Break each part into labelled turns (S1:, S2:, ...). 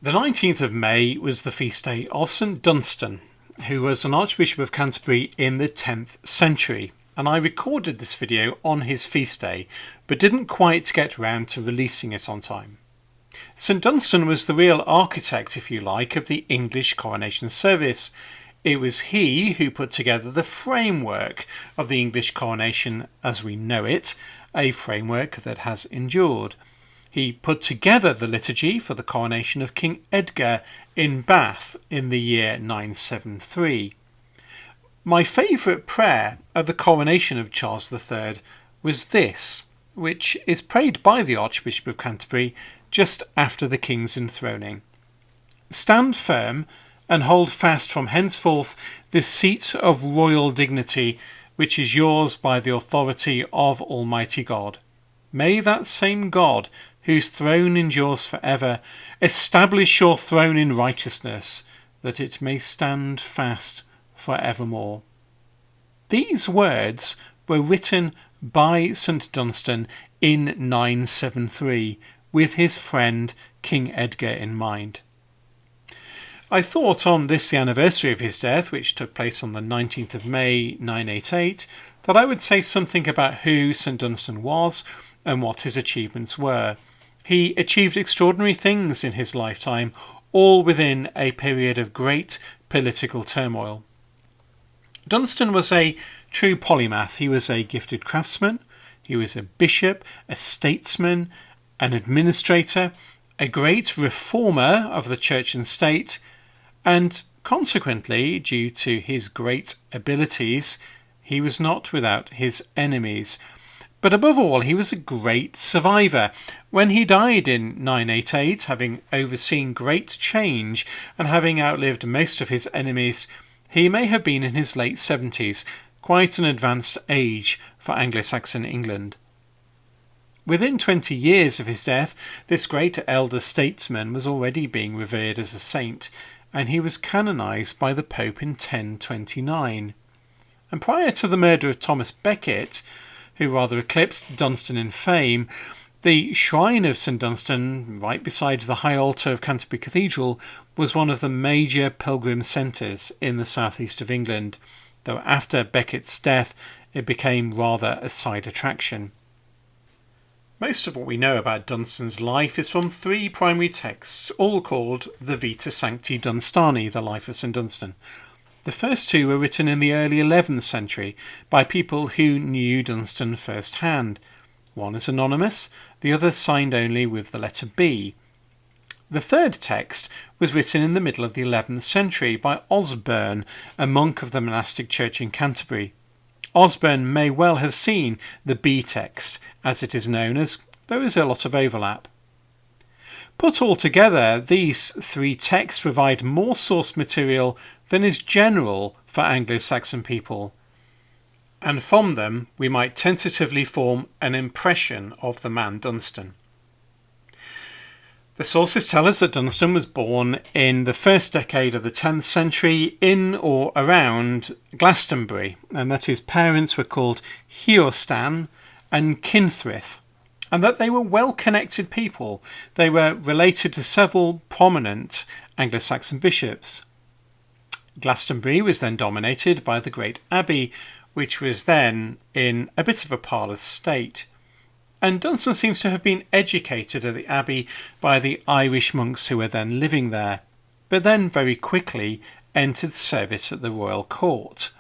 S1: The 19th of May was the feast day of St Dunstan, who was an Archbishop of Canterbury in the 10th century, and I recorded this video on his feast day, but didn't quite get round to releasing it on time. St Dunstan was the real architect, if you like, of the English coronation service. It was he who put together the framework of the English coronation as we know it, a framework that has endured. He put together the liturgy for the coronation of King Edgar in Bath in the year 973. My favourite prayer at the coronation of Charles III was this, which is prayed by the Archbishop of Canterbury just after the King's enthroning. Stand firm and hold fast from henceforth this seat of royal dignity, which is yours by the authority of Almighty God. May that same God, whose throne endures forever, establish your throne in righteousness, that it may stand fast forevermore. These words were written by St Dunstan in 973, with his friend King Edgar in mind. I thought on this, the anniversary of his death, which took place on the 19th of May 988, that I would say something about who St Dunstan was and what his achievements were. He achieved extraordinary things in his lifetime, all within a period of great political turmoil. Dunstan was a true polymath. He was a gifted craftsman, he was a bishop, a statesman, an administrator, a great reformer of the church and state, and consequently, due to his great abilities, he was not without his enemies. But above all, he was a great survivor. When he died in 988, having overseen great change and having outlived most of his enemies, he may have been in his late 70s, quite an advanced age for Anglo-Saxon England. Within 20 years of his death, this great elder statesman was already being revered as a saint, and he was canonised by the Pope in 1029. And prior to the murder of Thomas Becket, who rather eclipsed Dunstan in fame, the shrine of St Dunstan, right beside the high altar of Canterbury Cathedral, was one of the major pilgrim centres in the southeast of England, though after Becket's death it became rather a side attraction. Most of what we know about Dunstan's life is from three primary texts, all called the Vita Sancti Dunstani, the life of St Dunstan. The first two were written in the early 11th century by people who knew Dunstan firsthand. One is anonymous, the other signed only with the letter B. The third text was written in the middle of the 11th century by Osberne, a monk of the monastic church in Canterbury. Osberne may well have seen the B text, as it is known, as there is a lot of overlap. Put all together, these three texts provide more source material than is general for Anglo-Saxon people, and from them we might tentatively form an impression of the man Dunstan. The sources tell us that Dunstan was born in the first decade of the 10th century in or around Glastonbury, and that his parents were called Heorstan and Kynthryth, and that they were well-connected people. They were related to several prominent Anglo-Saxon bishops. Glastonbury was then dominated by the great abbey, which was then in a bit of a parlous state. And Dunstan seems to have been educated at the abbey by the Irish monks who were then living there, but then very quickly entered service at the royal court.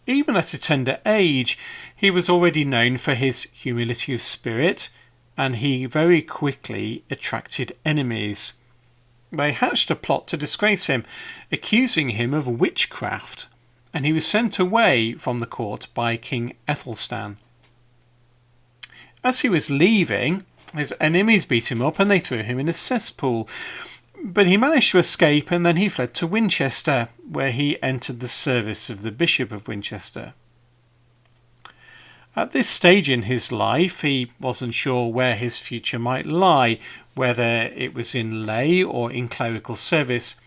S1: Even at a tender age, he was already known for his humility of spirit, and he very quickly attracted enemies. They hatched a plot to disgrace him, accusing him of witchcraft, and he was sent away from the court by King Ethelstan. As he was leaving, his enemies beat him up and they threw him in a cesspool, but he managed to escape, and then he fled to Winchester, where he entered the service of the Bishop of Winchester. At this stage in his life, he wasn't sure where his future might lie, whether it was in lay or in clerical service,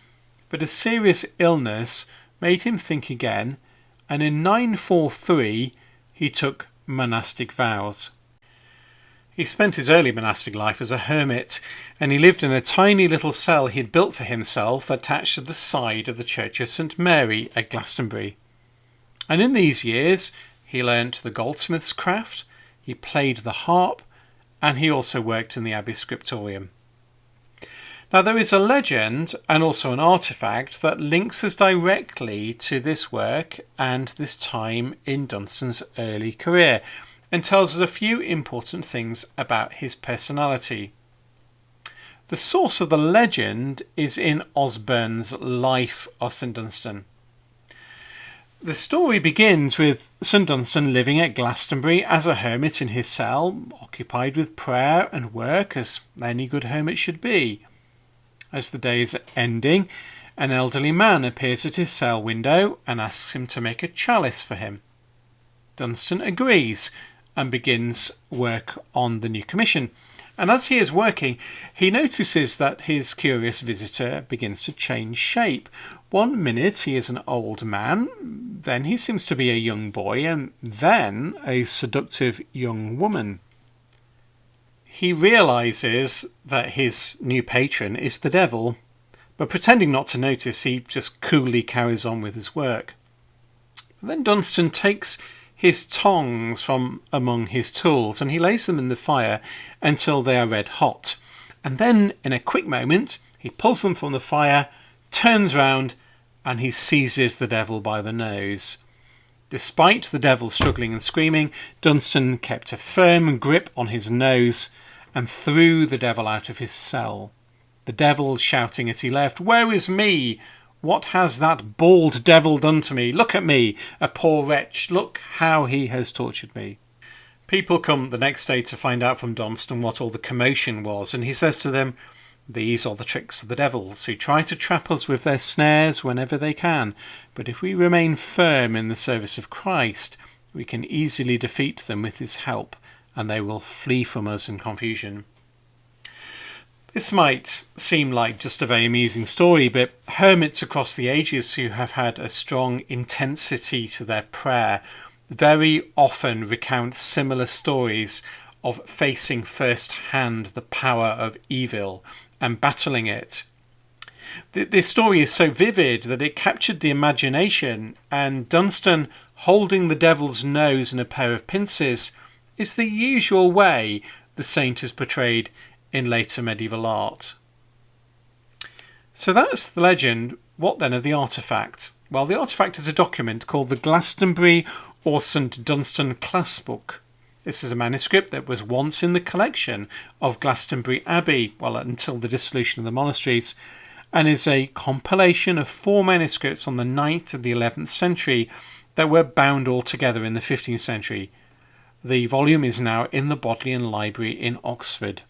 S1: but a serious illness made him think again, and in 943 he took monastic vows. He spent his early monastic life as a hermit, and he lived in a tiny little cell he had built for himself attached to the side of the Church of St Mary at Glastonbury. And in these years he learnt the goldsmith's craft, he played the harp, and he also worked in the Abbey scriptorium. Now there is a legend and also an artefact that links us directly to this work and this time in Dunstan's early career, and tells us a few important things about his personality. The source of the legend is in Osborne's Life of St Dunstan. The story begins with St Dunstan living at Glastonbury as a hermit in his cell, occupied with prayer and work as any good hermit should be. As the day is ending, an elderly man appears at his cell window and asks him to make a chalice for him. Dunstan agrees and begins work on the new commission. And as he is working, he notices that his curious visitor begins to change shape. One minute he is an old man, then he seems to be a young boy, and then a seductive young woman. He realises that his new patron is the devil, but pretending not to notice, he just coolly carries on with his work. Then Dunstan takes his tongs from among his tools and he lays them in the fire until they are red hot. And then, in a quick moment, he pulls them from the fire, turns round, and he seizes the devil by the nose. Despite the devil struggling and screaming, Dunstan kept a firm grip on his nose and threw the devil out of his cell. The devil shouting as he left, "Where is me? What has that bald devil done to me? Look at me, a poor wretch. Look how he has tortured me." People come the next day to find out from Dunstan what all the commotion was, and he says to them, "These are the tricks of the devils, who try to trap us with their snares whenever they can. But if we remain firm in the service of Christ, we can easily defeat them with his help, and they will flee from us in confusion." This might seem like just a very amusing story, but hermits across the ages who have had a strong intensity to their prayer very often recount similar stories of facing first-hand the power of evil and battling it. This story is so vivid that it captured the imagination, and Dunstan holding the devil's nose in a pair of pincers is the usual way the saint is portrayed in later medieval art. So that's the legend. What then of the artefact? Well, the artefact is a document called the Glastonbury or St Dunstan Class Book. This is a manuscript that was once in the collection of Glastonbury Abbey, well, until the dissolution of the monasteries, and is a compilation of 4 manuscripts on the 9th to the 11th century that were bound all together in the 15th century. The volume is now in the Bodleian Library in Oxford.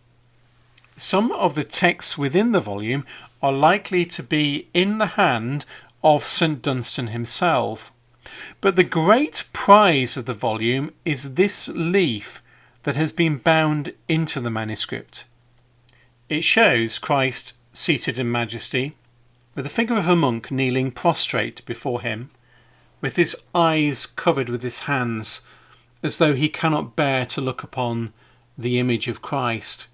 S1: Some of the texts within the volume are likely to be in the hand of St Dunstan himself. But the great prize of the volume is this leaf that has been bound into the manuscript. It shows Christ seated in majesty, with the figure of a monk kneeling prostrate before him, with his eyes covered with his hands, as though he cannot bear to look upon the image of Christ.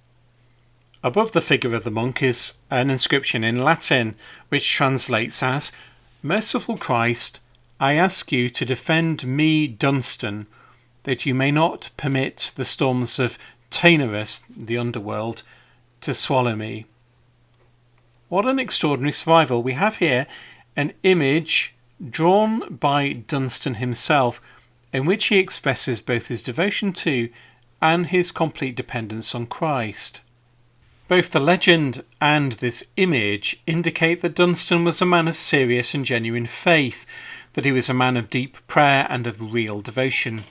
S1: Above the figure of the monk is an inscription in Latin, which translates as, "Merciful Christ, I ask you to defend me, Dunstan, that you may not permit the storms of Taenarus, the underworld, to swallow me." What an extraordinary survival. We have here an image drawn by Dunstan himself, in which he expresses both his devotion to and his complete dependence on Christ. Both the legend and this image indicate that Dunstan was a man of serious and genuine faith, that he was a man of deep prayer and of real devotion.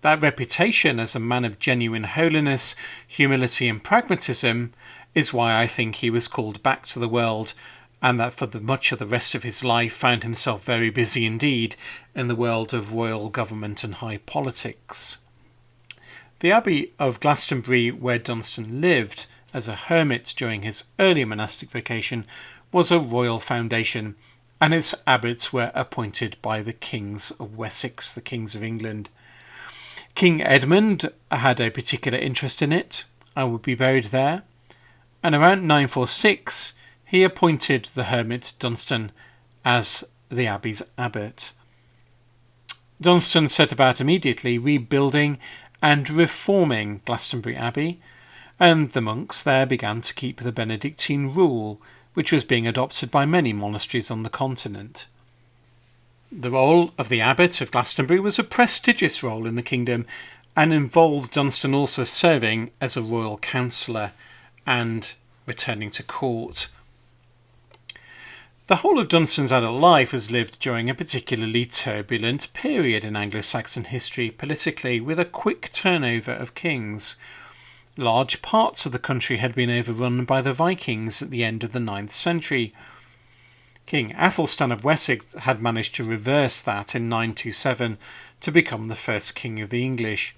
S1: That reputation as a man of genuine holiness, humility and pragmatism is why I think he was called back to the world, and that for much of the rest of his life found himself very busy indeed in the world of royal government and high politics. The Abbey of Glastonbury, where Dunstan lived as a hermit during his early monastic vocation, was a royal foundation, and its abbots were appointed by the kings of Wessex, the kings of England. King Edmund had a particular interest in it and would be buried there, and around 946 he appointed the hermit Dunstan as the abbey's abbot. Dunstan set about immediately rebuilding and reforming Glastonbury Abbey, and the monks there began to keep the Benedictine rule, which was being adopted by many monasteries on the continent. The role of the abbot of Glastonbury was a prestigious role in the kingdom and involved Dunstan also serving as a royal councillor and returning to court. The whole of Dunstan's adult life was lived during a particularly turbulent period in Anglo-Saxon history politically, with a quick turnover of kings. Large parts of the country had been overrun by the Vikings at the end of the 9th century. King Athelstan of Wessex had managed to reverse that in 927 to become the first king of the English.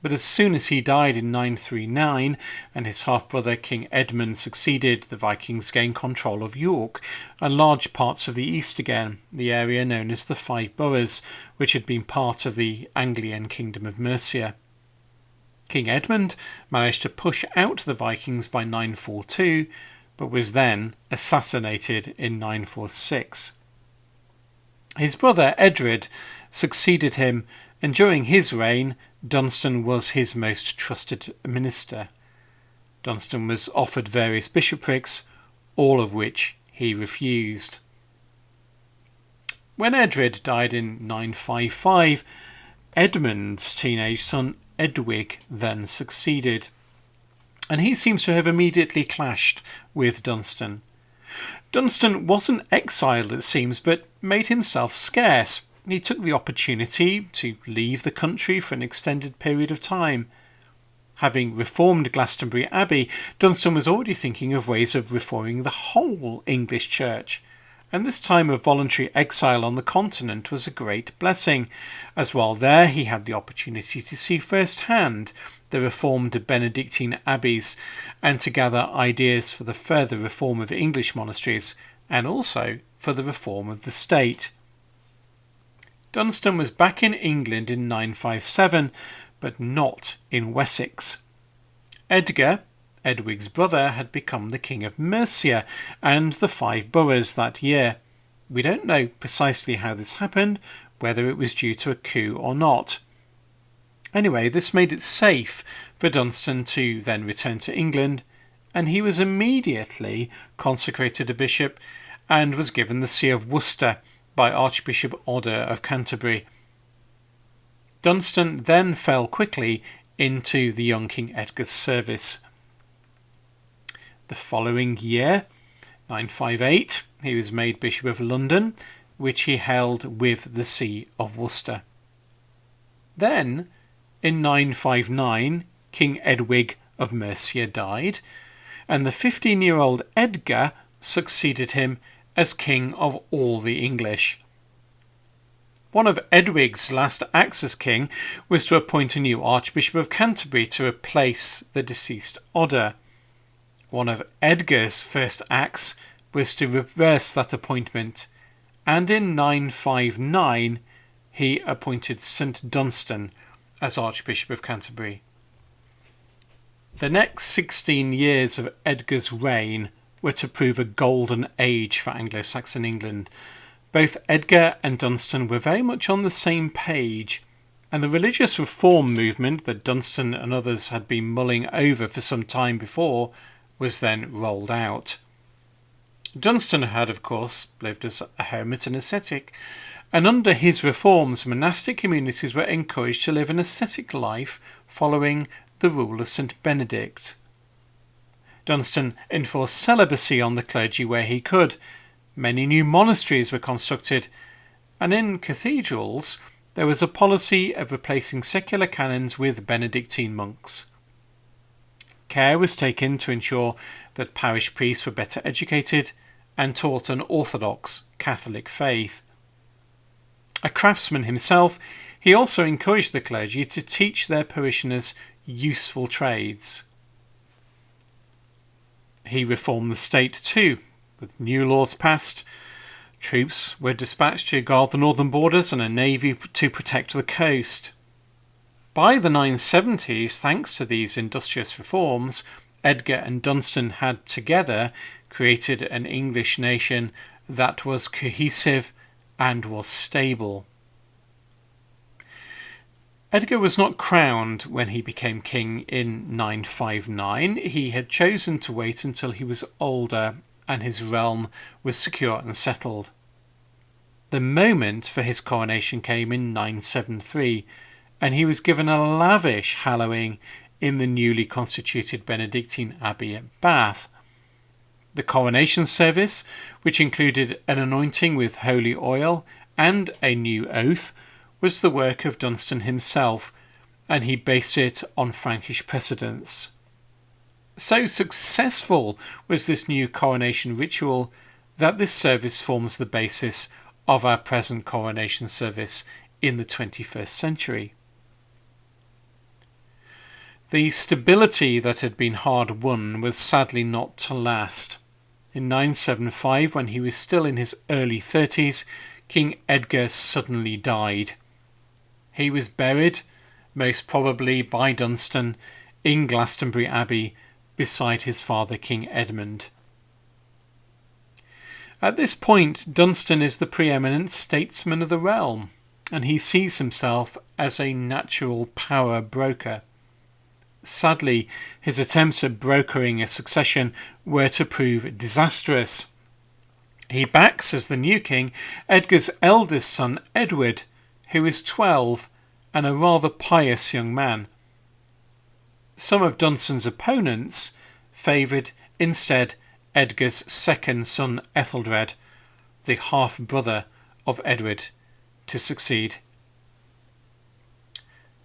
S1: But as soon as he died in 939 and his half-brother King Edmund succeeded, the Vikings gained control of York and large parts of the east again, the area known as the Five Boroughs, which had been part of the Anglian kingdom of Mercia. King Edmund managed to push out the Vikings by 942, but was then assassinated in 946. His brother Edred succeeded him, and during his reign Dunstan was his most trusted minister. Dunstan was offered various bishoprics, all of which he refused. When Edred died in 955, Edmund's teenage son Edwig then succeeded, and he seems to have immediately clashed with Dunstan. Dunstan wasn't exiled, it seems, but made himself scarce. He took the opportunity to leave the country for an extended period of time. Having reformed Glastonbury Abbey, Dunstan was already thinking of ways of reforming the whole English church, and this time of voluntary exile on the continent was a great blessing, as while there he had the opportunity to see firsthand the reformed Benedictine abbeys and to gather ideas for the further reform of English monasteries and also for the reform of the state. Dunstan was back in England in 957, but not in Wessex. Edgar, Edwig's brother, had become the king of Mercia and the Five Boroughs that year. We don't know precisely how this happened, whether it was due to a coup or not. Anyway, this made it safe for Dunstan to then return to England, and he was immediately consecrated a bishop and was given the See of Worcester by Archbishop Odder of Canterbury. Dunstan then fell quickly into the young King Edgar's service. The following year, 958, he was made Bishop of London, which he held with the See of Worcester. Then, in 959, King Edwig of Mercia died, and the 15-year-old Edgar succeeded him as king of all the English. One of Edwig's last acts as king was to appoint a new Archbishop of Canterbury to replace the deceased Odder. One of Edgar's first acts was to reverse that appointment, and in 959 he appointed St Dunstan as Archbishop of Canterbury. The next 16 years of Edgar's reign were to prove a golden age for Anglo-Saxon England. Both Edgar and Dunstan were very much on the same page, and the religious reform movement that Dunstan and others had been mulling over for some time before was then rolled out. Dunstan had, of course, lived as a hermit and ascetic, and under his reforms, monastic communities were encouraged to live an ascetic life following the rule of St Benedict. Dunstan enforced celibacy on the clergy where he could. Many new monasteries were constructed, and in cathedrals there was a policy of replacing secular canons with Benedictine monks. Care was taken to ensure that parish priests were better educated and taught an orthodox Catholic faith. A craftsman himself, he also encouraged the clergy to teach their parishioners useful trades. He reformed the state too, with new laws passed. Troops were dispatched to guard the northern borders and a navy to protect the coast. By the 970s, thanks to these industrious reforms, Edgar and Dunstan had together created an English nation that was cohesive and was stable. Edgar was not crowned when he became king in 959. He had chosen to wait until he was older and his realm was secure and settled. The moment for his coronation came in 973, and he was given a lavish hallowing in the newly constituted Benedictine Abbey at Bath. The coronation service, which included an anointing with holy oil and a new oath, was the work of Dunstan himself, and he based it on Frankish precedents. So successful was this new coronation ritual that this service forms the basis of our present coronation service in the 21st century. The stability that had been hard won was sadly not to last. In 975, when he was still in his early 30s, King Edgar suddenly died. He was buried, most probably by Dunstan, in Glastonbury Abbey beside his father King Edmund. At this point, Dunstan is the preeminent statesman of the realm, and he sees himself as a natural power broker. Sadly, his attempts at brokering a succession were to prove disastrous. He backs, as the new king, Edgar's eldest son Edward, who is 12 and a rather pious young man. Some of Dunstan's opponents favoured instead Edgar's second son Ethelred, the half-brother of Edward, to succeed.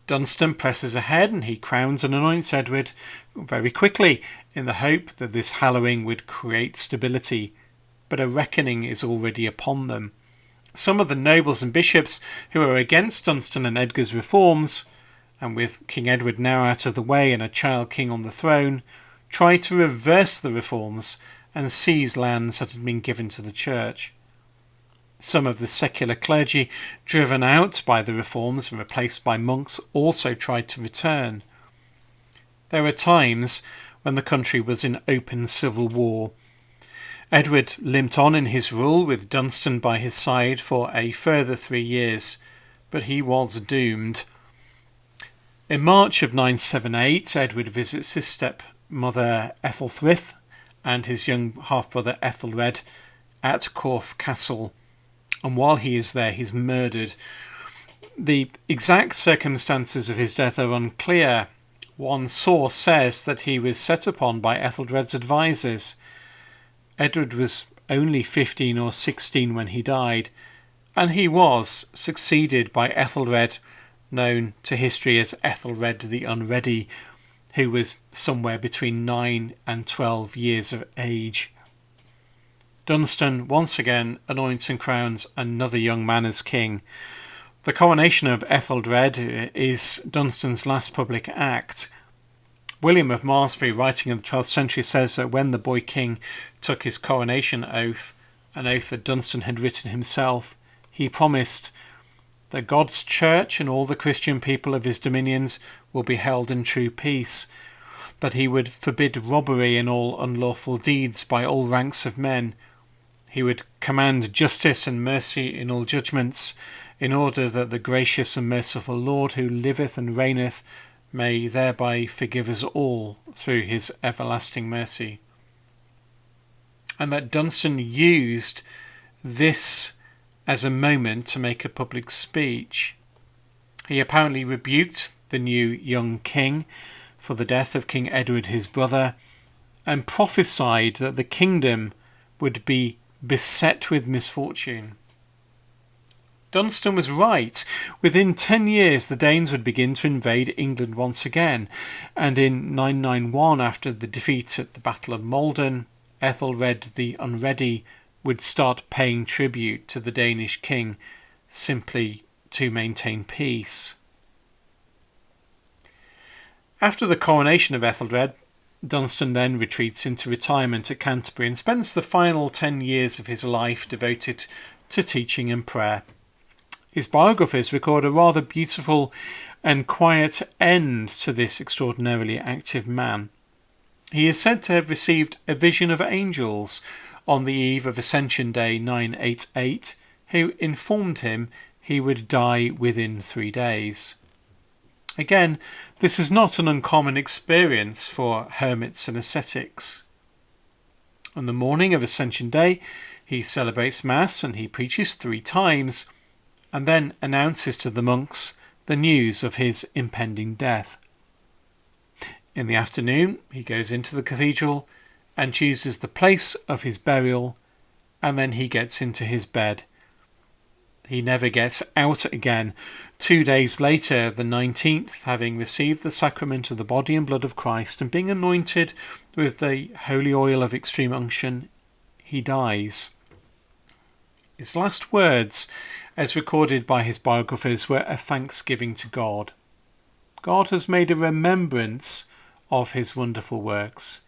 S1: Dunstan presses ahead and he crowns and anoints Edward very quickly in the hope that this hallowing would create stability, but a reckoning is already upon them. Some of the nobles and bishops who are against Dunstan and Edgar's reforms, and with King Edward now out of the way and a child king on the throne, try to reverse the reforms and seize lands that had been given to the church. Some of the secular clergy, driven out by the reforms and replaced by monks, also tried to return. There were times when the country was in open civil war. Edward limped on in his rule with Dunstan by his side for a further 3 years, but he was doomed. In March of 978, Edward visits his stepmother Ethelthryth and his young half-brother Ethelred at Corfe Castle, and while he is there he's murdered. The exact circumstances of his death are unclear. One source says that he was set upon by Ethelred's advisors. Edward was only 15 or 16 when he died, and he was succeeded by Ethelred, known to history as Ethelred the Unready, who was somewhere between 9 and 12 years of age. Dunstan once again anoints and crowns another young man as king. The coronation of Ethelred is Dunstan's last public act. William of Malmesbury, writing in the 12th century, says that when the boy king took his coronation oath, an oath that Dunstan had written himself, he promised that God's church and all the Christian people of his dominions will be held in true peace, that he would forbid robbery and all unlawful deeds by all ranks of men. He would command justice and mercy in all judgments, in order that the gracious and merciful Lord who liveth and reigneth may thereby forgive us all through his everlasting mercy. And that Dunstan used this as a moment to make a public speech. He apparently rebuked the new young king for the death of King Edward his brother, and prophesied that the kingdom would be beset with misfortune. Dunstan was right. Within 10 years the Danes would begin to invade England once again, and in 991, after the defeat at the Battle of Maldon, Ethelred the Unready would start paying tribute to the Danish king simply to maintain peace. After the coronation of Ethelred, Dunstan then retreats into retirement at Canterbury and spends the final 10 years of his life devoted to teaching and prayer. His biographers record a rather beautiful and quiet end to this extraordinarily active man. He is said to have received a vision of angels on the eve of Ascension Day 988, who informed him he would die within 3 days. Again, this is not an uncommon experience for hermits and ascetics. On the morning of Ascension Day, he celebrates Mass and he preaches 3 times, and then announces to the monks the news of his impending death. In the afternoon, he goes into the cathedral and chooses the place of his burial, and then he gets into his bed. He never gets out again. 2 days later, the 19th, having received the sacrament of the body and blood of Christ and being anointed with the holy oil of extreme unction, he dies. His last words, as recorded by his biographers, were a thanksgiving to God. God has made a remembrance of his wonderful works,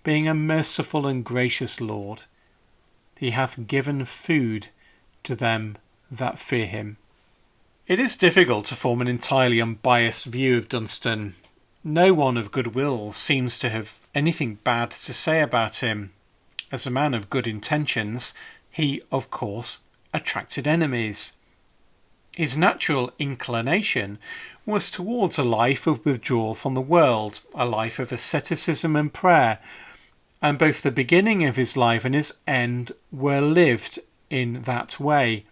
S1: being a merciful and gracious Lord. He hath given food to them that fear him. It is difficult to form an entirely unbiased view of Dunstan. No one of goodwill seems to have anything bad to say about him. As a man of good intentions, he, of course, attracted enemies. His natural inclination was towards a life of withdrawal from the world, a life of asceticism and prayer, and both the beginning of his life and his end were lived in that way.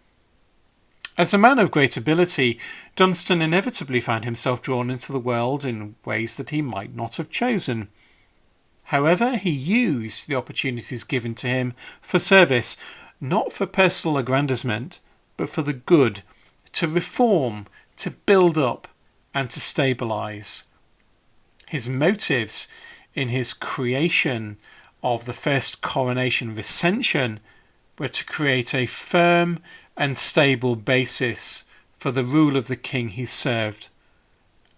S1: As a man of great ability, Dunstan inevitably found himself drawn into the world in ways that he might not have chosen. However, he used the opportunities given to him for service, not for personal aggrandizement, but for the good, to reform, to build up, and to stabilise. His motives in his creation of the first Coronation Recension were to create a firm and stable basis for the rule of the king he served,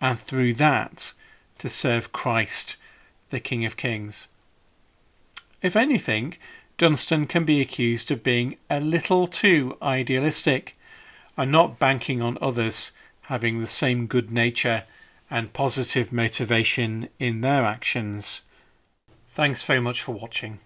S1: and through that to serve Christ, the King of Kings. If anything, Dunstan can be accused of being a little too idealistic and not banking on others having the same good nature and positive motivation in their actions. Thanks very much for watching.